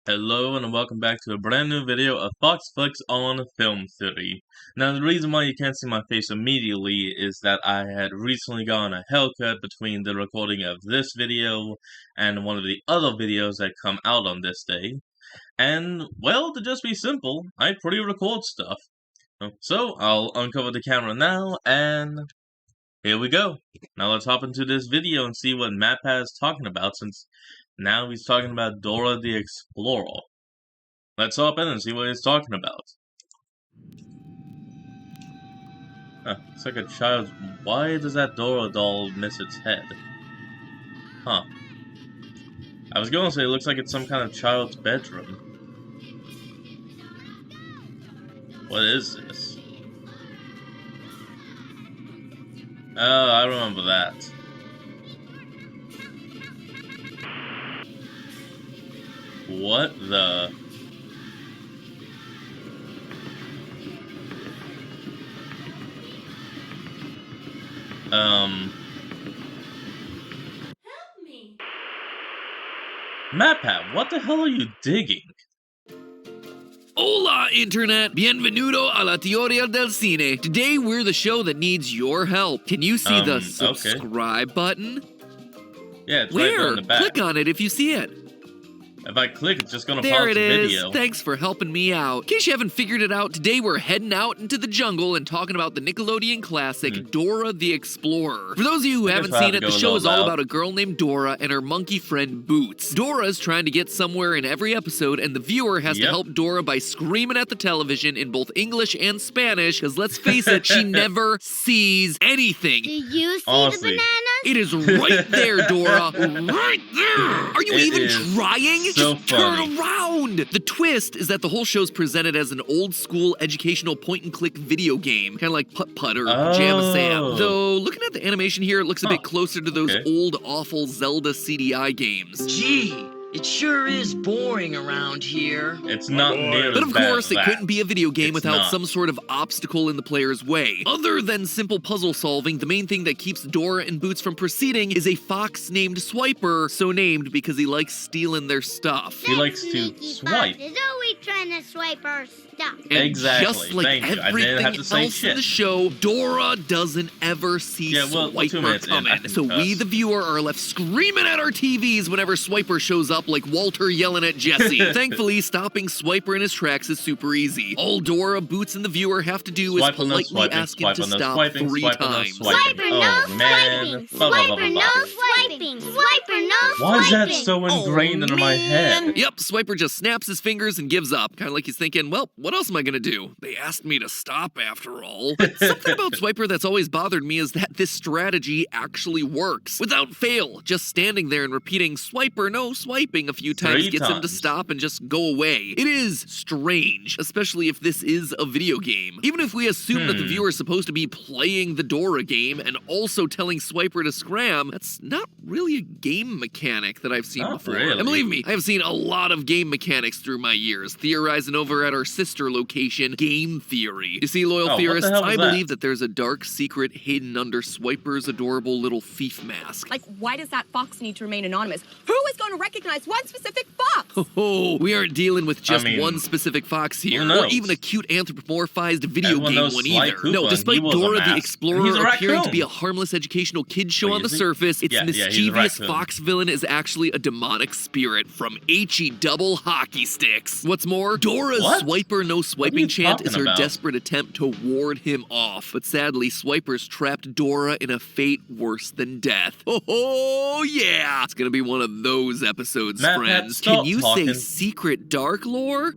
Hello and welcome back to a brand new video of Fox Flicks on Film Theory. Now the reason why you can't see my face immediately is that I had recently gotten a haircut between the recording of this video and one of the other videos that come out on this day. And, well, to just be simple, I pre-record stuff. So, I'll uncover the camera now, and here we go. Now let's hop into this video and see what MatPat is talking about, since now he's talking about Dora the Explorer. Let's hop in and see what he's talking about. It's like a child's... Why does that Dora doll miss its head? Huh. I was gonna say it looks like it's some kind of child's bedroom. What is this? Oh, I remember that. What the... Help me. MatPat, what the hell are you digging? Hola, Internet! Bienvenido a la teoría del cine. Today, we're the show that needs your help. Can you see the subscribe button? Yeah, it's right there in the back. Click on it if you see it. If I click, it's just gonna pop the video. Thanks for helping me out. In case you haven't figured it out, today we're heading out into the jungle and talking about the Nickelodeon classic, Dora the Explorer. For those of you who haven't seen it, the show is all about a girl named Dora and her monkey friend Boots. Dora's trying to get somewhere in every episode, and the viewer has to help Dora by screaming at the television in both English and Spanish, because let's face it, she never sees anything. Do you see the bananas? It is right there, Dora. Right there! Are you even trying? So Just turn around! The twist is that the whole show's presented as an old-school educational point-and-click video game, kind of like Putt-Putt or Pajama Sam. Though, looking at the animation here, it looks a bit closer to those old, awful Zelda CDI games. Gee, it sure is boring around here. It's not near But of course, it couldn't be a video game without some sort of obstacle in the player's way. Other than simple puzzle solving, the main thing that keeps Dora and Boots from proceeding is a fox named Swiper, so named because he likes stealing their stuff. He likes to swipe. He's always trying to swipe our stuff. And exactly. just like everything else in the show, Dora doesn't ever see Swiper coming. So we, the viewer, are left screaming at our TVs whenever Swiper shows up like Walter yelling at Jesse. Thankfully, stopping Swiper in his tracks is super easy. All Dora, Boots, and the viewer have to do is politely ask him to stop 3 times. Swiper, no swiping! Swiper, no swiping! Swiper, no swiping! Why is that so ingrained into my head? Yep, Swiper just snaps his fingers and gives up. Kind of like he's thinking, well, what else am I gonna do? They asked me to stop after all. But something about Swiper that's always bothered me is that this strategy actually works. Without fail, just standing there and repeating Swiper, no swiping a few times gets him to stop and just go away. It is strange, especially if this is a video game. Even if we assume that the viewer is supposed to be playing the Dora game and also telling Swiper to scram, that's not really a game mechanic that I've seen before. Really. And believe me, I have seen a lot of game mechanics through my years, theorizing over at our sister location, Game Theory. You see, loyal theorists, I believe that there's a dark secret hidden under Swiper's adorable little thief mask. Like, why does that fox need to remain anonymous? Who is going to recognize one specific fox? Oh, we aren't dealing with just one specific fox here, or even a cute anthropomorphized video game one either. No, despite Dora the Explorer appearing to be a harmless educational kid show on the surface, its mischievous fox villain is actually a demonic spirit from H-E double hockey sticks. What's more, Dora's Swiper no swiping chant is her desperate attempt to ward him off. But sadly, Swiper's trapped Dora in a fate worse than death. Oh yeah! It's gonna be one of those episodes, friends. Can you say secret dark lore?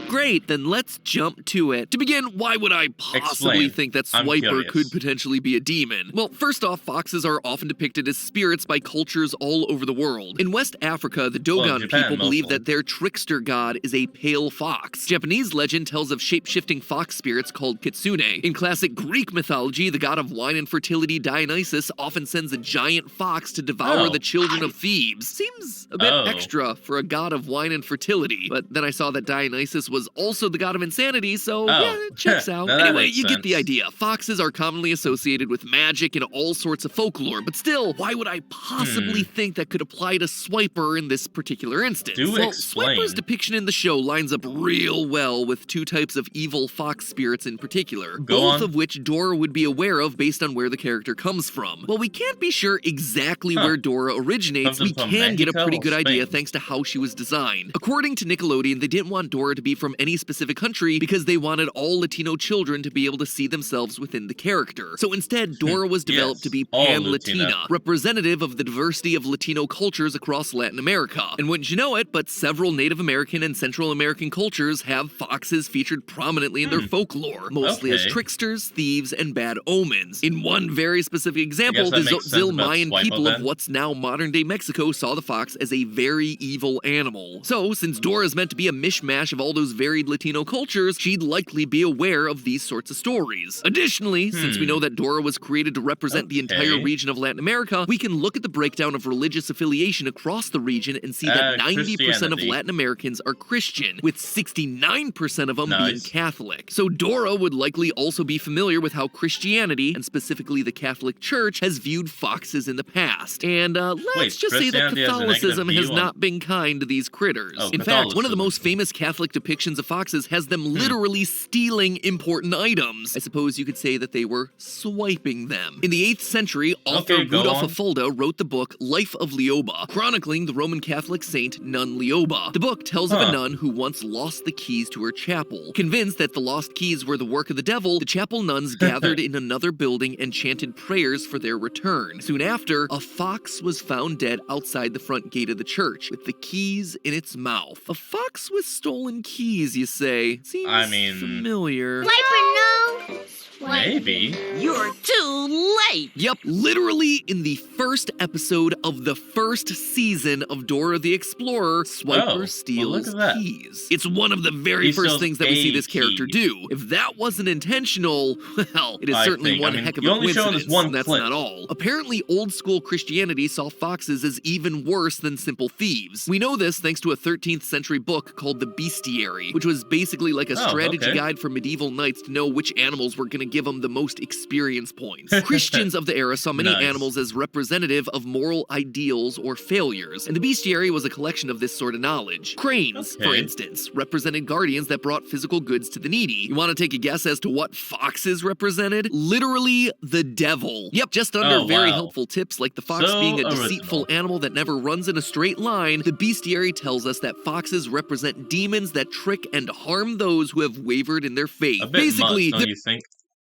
Great, then let's jump to it. To begin, why would I possibly think that Swiper could potentially be a demon? Well, first off, foxes are often depicted as spirits by cultures all over the world. In West Africa, the Dogon people believe that their trickster god is a pale fox. Japanese legend tells of shape-shifting fox spirits called kitsune. In classic Greek mythology, the god of wine and fertility Dionysus often sends a giant fox to devour the children of Thebes. Seems a bit extra for a god of wine and fertility, but then I saw that Dionysus was was also the god of insanity, so yeah, it checks out. Anyway, you get the idea. Foxes are commonly associated with magic and all sorts of folklore, but still, why would I possibly think that could apply to Swiper in this particular instance? Well, Swiper's depiction in the show lines up real well with two types of evil fox spirits in particular, both of which Dora would be aware of based on where the character comes from. While we can't be sure exactly where Dora originates, we can get a pretty good idea thanks to how she was designed. According to Nickelodeon, they didn't want Dora to be from any specific country because they wanted all Latino children to be able to see themselves within the character. So instead, Dora was developed to be pan-Latina, representative of the diversity of Latino cultures across Latin America. And wouldn't you know it, but several Native American and Central American cultures have foxes featured prominently in their folklore, mostly as tricksters, thieves, and bad omens. In one very specific example, the Tzotzil Mayan people of what's now modern-day Mexico saw the fox as a very evil animal. So, since Dora is meant to be a mishmash of all those varied Latino cultures, she'd likely be aware of these sorts of stories. Additionally, since we know that Dora was created to represent the entire region of Latin America, we can look at the breakdown of religious affiliation across the region and see that 90% of Latin Americans are Christian, with 69% of them being Catholic. So Dora would likely also be familiar with how Christianity, and specifically the Catholic Church, has viewed foxes in the past. And let's just say that Catholicism has not been kind to these critters. In fact, one of the most famous Catholic depictions of foxes has them literally stealing important items. I suppose you could say that they were swiping them. In the 8th century, author Rudolf of Fulda wrote the book Life of Lioba, chronicling the Roman Catholic saint Nun Lioba. The book tells of a nun who once lost the keys to her chapel. Convinced that the lost keys were the work of the devil, the chapel nuns gathered in another building and chanted prayers for their return. Soon after, a fox was found dead outside the front gate of the church, with the keys in its mouth. A fox with stolen keys, you say? Seems familiar. Swiper, no! Maybe. You're too late! Yep, literally in the first episode of the first season of Dora the Explorer, Swiper steals keys. It's one of the very first things that we see this character do. If that wasn't intentional, well, it is certainly one heck of a coincidence. That's not all. Apparently, old school Christianity saw foxes as even worse than simple thieves. We know this thanks to a 13th century book called the Bestiary, which was basically like a strategy guide for medieval knights to know which animals were going to give them the most experience points. Christians of the era saw many animals as representative of moral ideals or failures, and the Bestiary was a collection of this sort of knowledge. Cranes, for instance, represented guardians that brought physical goods to the needy. You want to take a guess as to what foxes represented? Literally the devil. Yep, just under very helpful tips like the fox being a deceitful animal that never runs in a straight line, the Bestiary tells us that foxes represent demons that trick and harm those who have wavered in their faith. Basically, don't you think?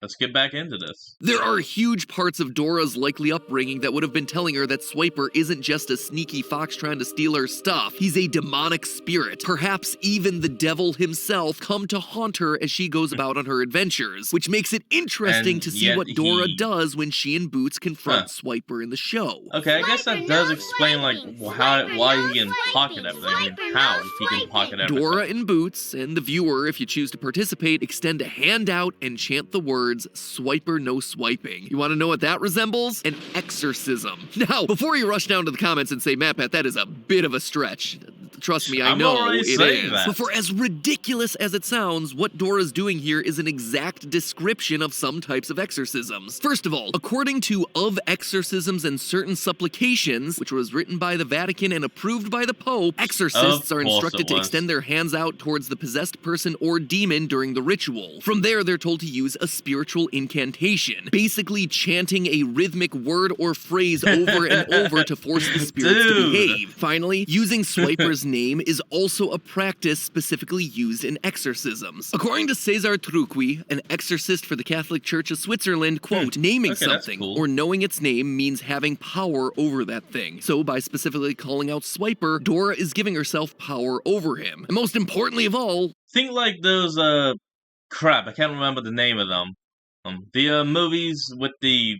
Let's get back into this. There are huge parts of Dora's likely upbringing that would have been telling her that Swiper isn't just a sneaky fox trying to steal her stuff. He's a demonic spirit, perhaps even the devil himself, come to haunt her as she goes about on her adventures, which makes it interesting to see what Dora does when she and Boots confront Swiper in the show. Okay, I guess that does explain like why he can pocket everything. I mean, how he can pocket everything. Dora and Boots, and the viewer, if you choose to participate, extend a hand out and chant the word Swiper no swiping. You want to know what that resembles? An exorcism. Now, before you rush down to the comments and say, Matt, that is a bit of a stretch. Trust me, I know it is. But for as ridiculous as it sounds, what Dora's doing here is an exact description of some types of exorcisms. First of all, according to Of Exorcisms and Certain Supplications, which was written by the Vatican and approved by the Pope, exorcists are instructed to extend their hands out towards the possessed person or demon during the ritual. From there, they're told to use a spiritual incantation, basically chanting a rhythmic word or phrase over and over to force the spirits to behave. Finally, using Swiper's name is also a practice specifically used in exorcisms. According to Cesar Truqui, an exorcist for the Catholic Church of Switzerland, quote, naming something or knowing its name means having power over that thing. So by specifically calling out Swiper, Dora is giving herself power over him. And most importantly of all, think like those, crap, I can't remember the name of them. The movies with the,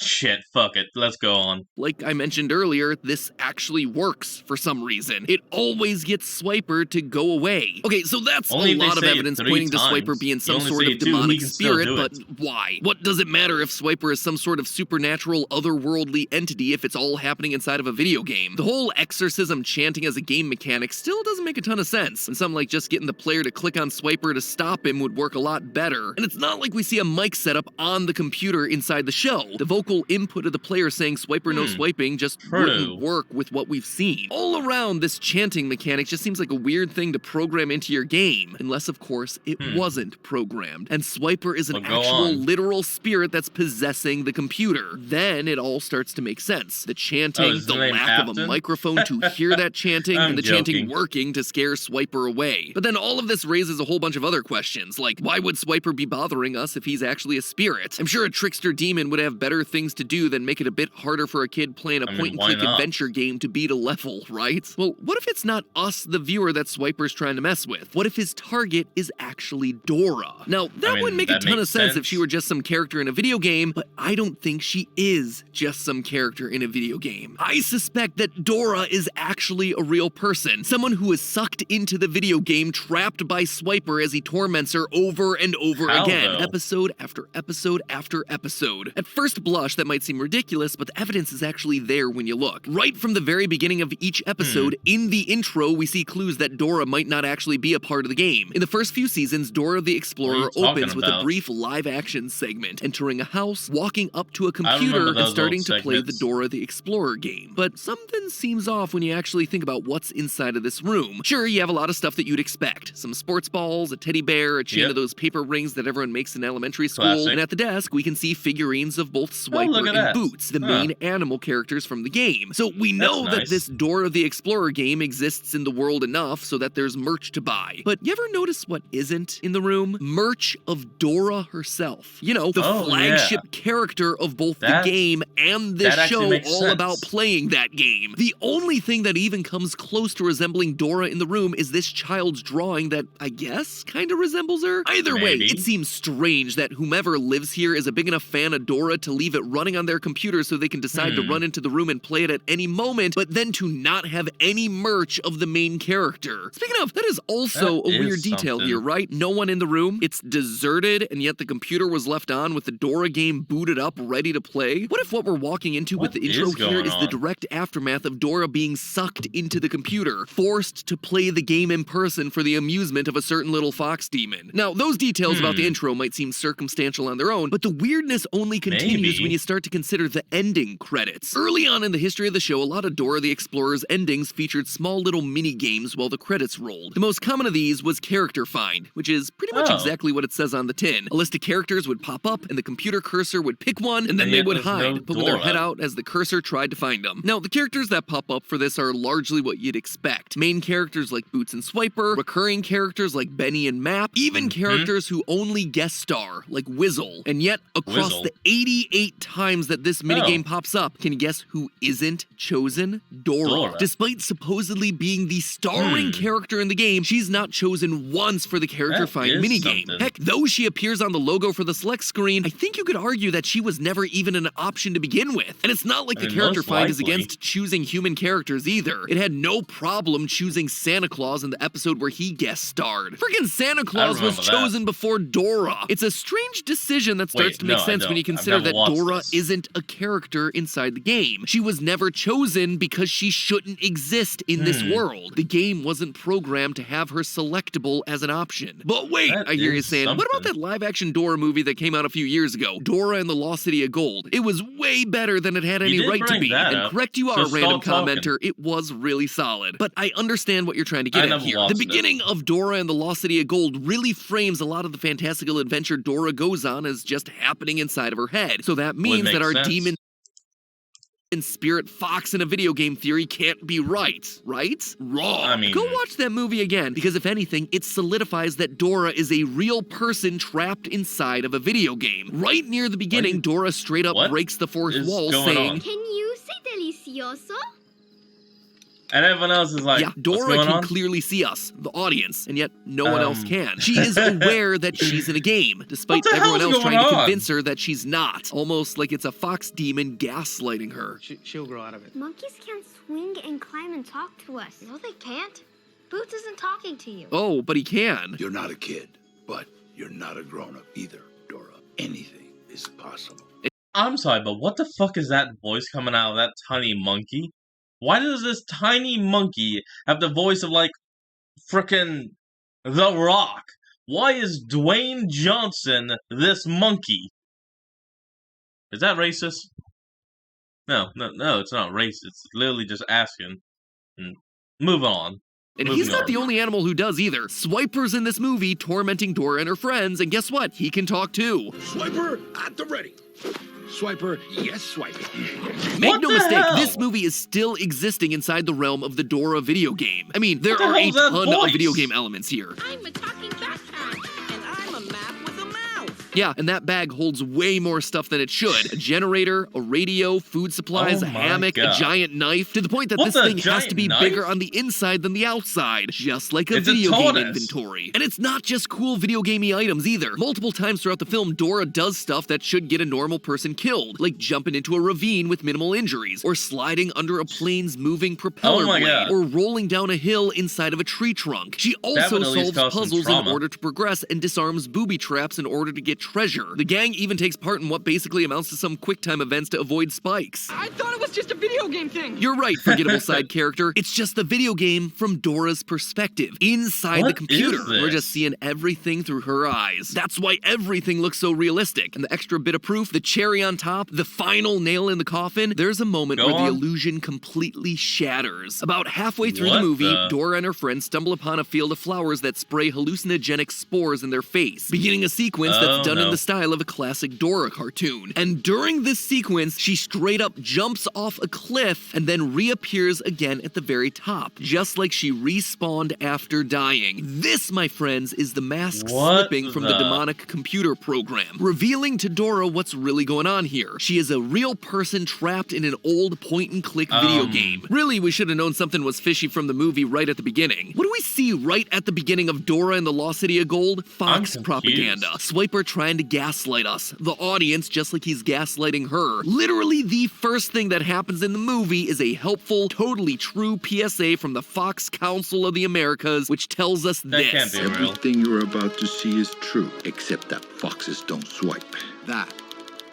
Shit, fuck it. Let's go on. Like I mentioned earlier, this actually works for some reason. It always gets Swiper to go away. Okay, so that's a lot of evidence pointing to Swiper being some sort of demonic spirit, but why? What does it matter if Swiper is some sort of supernatural, otherworldly entity if it's all happening inside of a video game? The whole exorcism chanting as a game mechanic still doesn't make a ton of sense, and something like just getting the player to click on Swiper to stop him would work a lot better. And it's not like we see a mic setup on the computer inside the show. The vocal input of the player saying Swiper no swiping just wouldn't work with what we've seen. All around, this chanting mechanic just seems like a weird thing to program into your game, unless of course it wasn't programmed, and Swiper is an actual literal spirit that's possessing the computer. Then it all starts to make sense. The chanting, the lack of a microphone to hear that chanting, and the chanting working to scare Swiper away. But then all of this raises a whole bunch of other questions, like why would Swiper be bothering us if he's actually a spirit? I'm sure a trickster demon would have better things to do than make it a bit harder for a kid playing a point-and-click adventure game to beat a level, right? Well, what if it's not us, the viewer, that Swiper's trying to mess with? What if his target is actually Dora? Now, that would make a ton of sense if she were just some character in a video game, but I don't think she is just some character in a video game. I suspect that Dora is actually a real person, someone who is sucked into the video game, trapped by Swiper as he torments her over and over again, episode after episode after episode. At first blush, that might seem ridiculous, but the evidence is actually there when you look. Right from the very beginning of each episode, in the intro, we see clues that Dora might not actually be a part of the game. In the first few seasons, Dora the Explorer opens with a brief live-action segment, entering a house, walking up to a computer, and starting to play the Dora the Explorer game. But something seems off when you actually think about what's inside of this room. Sure, you have a lot of stuff that you'd expect. Some sports balls, a teddy bear, a chain of those paper rings that everyone makes in elementary school, and at the desk, we can see figurines of both Swiper and Boots, the main animal characters from the game. So we know that this Dora the Explorer game exists in the world enough so that there's merch to buy. But you ever notice what isn't in the room? Merch of Dora herself. You know, the flagship character of both the game and this show, all about playing that game. The only thing that even comes close to resembling Dora in the room is this child's drawing that, I guess, kind of resembles her. Either way, it seems strange that whomever lives here is a big enough fan of Dora to leave it running on their computer so they can decide to run into the room and play it at any moment, but then to not have any merch of the main character. Speaking of, that is also a weird detail here, right? No one in the room, it's deserted, and yet the computer was left on with the Dora game booted up, ready to play. What if what we're walking into with the intro here is the direct aftermath of Dora being sucked into the computer, forced to play the game in person for the amusement of a certain little fox demon? Now, those details about the intro might seem circumstantial on their own, but the weirdness only continues when you start to consider the ending credits. Early on in the history of the show, a lot of Dora the Explorer's endings featured small little mini-games while the credits rolled. The most common of these was Character Find, which is pretty much exactly what it says on the tin. A list of characters would pop up, and the computer cursor would pick one, and then they would hide, put their head out as the cursor tried to find them. Now, the characters that pop up for this are largely what you'd expect. Main characters like Boots and Swiper, recurring characters like Benny and Map, even characters who only guest star, like Whizzle. And yet, across the 88 times that this minigame pops up, can you guess who isn't chosen? Dora. Despite supposedly being the starring character in the game, she's not chosen once for the Character Find minigame. Heck, though she appears on the logo for the select screen, I think you could argue that she was never even an option to begin with. And it's not like the Character Find is against choosing human characters either. It had no problem choosing Santa Claus in the episode where he guest starred. Freaking Santa Claus was chosen before Dora. It's a strange decision that starts to make sense when you consider that Dora isn't a character inside the game. She was never chosen because she shouldn't exist in this world. The game wasn't programmed to have her selectable as an option. But wait, I hear you saying, what about that live-action Dora movie that came out a few years ago, Dora and the Lost City of Gold? It was way better than it had any right to be. And correct you are, random commenter, it was really solid. But I understand what you're trying to get at here. The beginning of Dora and the Lost City of Gold really frames a lot of the fantastical adventure Dora goes on as just happening inside of her head. So that means that our demon spirit fox in a video game theory can't be right? Wrong. Go watch that movie again, because if anything, it solidifies that Dora is a real person trapped inside of a video game. Right near the beginning, Dora straight up breaks the fourth wall saying, Can you say delicioso? And everyone else is like, yeah, Dora can clearly see us, the audience, and yet no one else can. She is aware that she's in a game, despite everyone else trying to convince her that she's not. Almost like it's a fox demon gaslighting her. She'll grow out of it. Monkeys can't swing and climb and talk to us. No, they can't. Boots isn't talking to you. Oh, but he can. You're not a kid, but you're not a grown-up either, Dora. Anything is possible. I'm sorry, but what the fuck is that voice coming out of that tiny monkey? Why does this tiny monkey have the voice of, like, frickin' The Rock? Why is Dwayne Johnson this monkey? Is that racist? No, it's not racist. It's literally just asking. Move on. And he's not the only animal who does either. Swiper's in this movie tormenting Dora and her friends, and guess what? He can talk too. Swiper at the ready. Swiper, yes, swiping. Make no mistake, this movie is still existing inside the realm of the Dora video game. I mean, there are a ton of video game elements here. I'm a talking backpack, and I'm a map with a mouth. Yeah, and that bag holds way more stuff than it should. A generator, a radio, food supplies, a hammock, a giant knife, to the point that this thing has to be bigger on the inside than the outside, just like a video game inventory. And it's not just cool video gamey items either. Multiple times throughout the film, Dora does stuff that should get a normal person killed, like jumping into a ravine with minimal injuries, or sliding under a plane's moving propeller blade, or rolling down a hill inside of a tree trunk. She also solves puzzles in order to progress and disarms booby traps in order to get treasure. The gang even takes part in what basically amounts to some quick-time events to avoid spikes. I thought it was just a video game thing! You're right, forgettable side character. It's just the video game from Dora's perspective. Inside the computer, we're just seeing everything through her eyes. That's why everything looks so realistic. And the extra bit of proof, the cherry on top, the final nail in the coffin, there's a moment where the illusion completely shatters. About halfway through the movie, Dora and her friends stumble upon a field of flowers that spray hallucinogenic spores in their face, beginning a sequence that's done in the style of a classic Dora cartoon. And during this sequence, she straight up jumps off a cliff and then reappears again at the very top, just like she respawned after dying. This, my friends, is the mask slipping from the demonic computer program, revealing to Dora what's really going on here. She is a real person trapped in an old point-and-click video game. Really, we should have known something was fishy from the movie right at the beginning. What do we see right at the beginning of Dora and the Lost City of Gold? Fox propaganda. Swiper trying to gaslight us, the audience, just like he's gaslighting her. Literally, the first thing that happens in the movie is a helpful, totally true PSA from the Fox Council of the Americas, which tells us this. Everything you're about to see is true, except that foxes don't swipe. That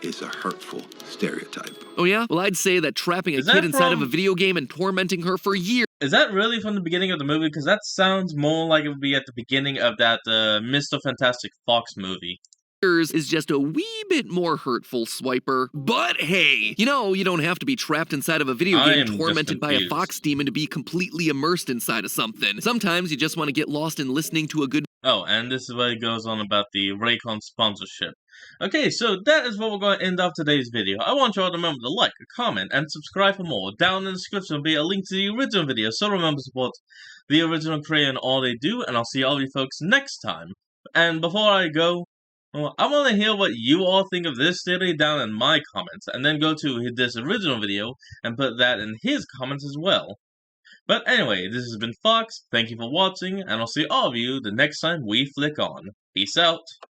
is a hurtful stereotype. Oh yeah? Well, I'd say that trapping a kid inside of a video game and tormenting her for years... Is that really from the beginning of the movie? Because that sounds more like it would be at the beginning of that Mr. Fantastic Fox movie. Is just a wee bit more hurtful, Swiper. But hey, you know, you don't have to be trapped inside of a video game tormented by a fox demon to be completely immersed inside of something. Sometimes you just want to get lost in listening to a good... Oh, and this is what it goes on about the Raycon sponsorship. Okay, so that is what we're going to end off today's video. I want you all to remember to like, comment, and subscribe for more. Down in the description will be a link to the original video, so remember to support the original creator and all they do, and I'll see all you folks next time. And before I go, well, I want to hear what you all think of this theory down in my comments, and then go to this original video and put that in his comments as well. But anyway, this has been Fox, thank you for watching, and I'll see all of you the next time we flick on. Peace out.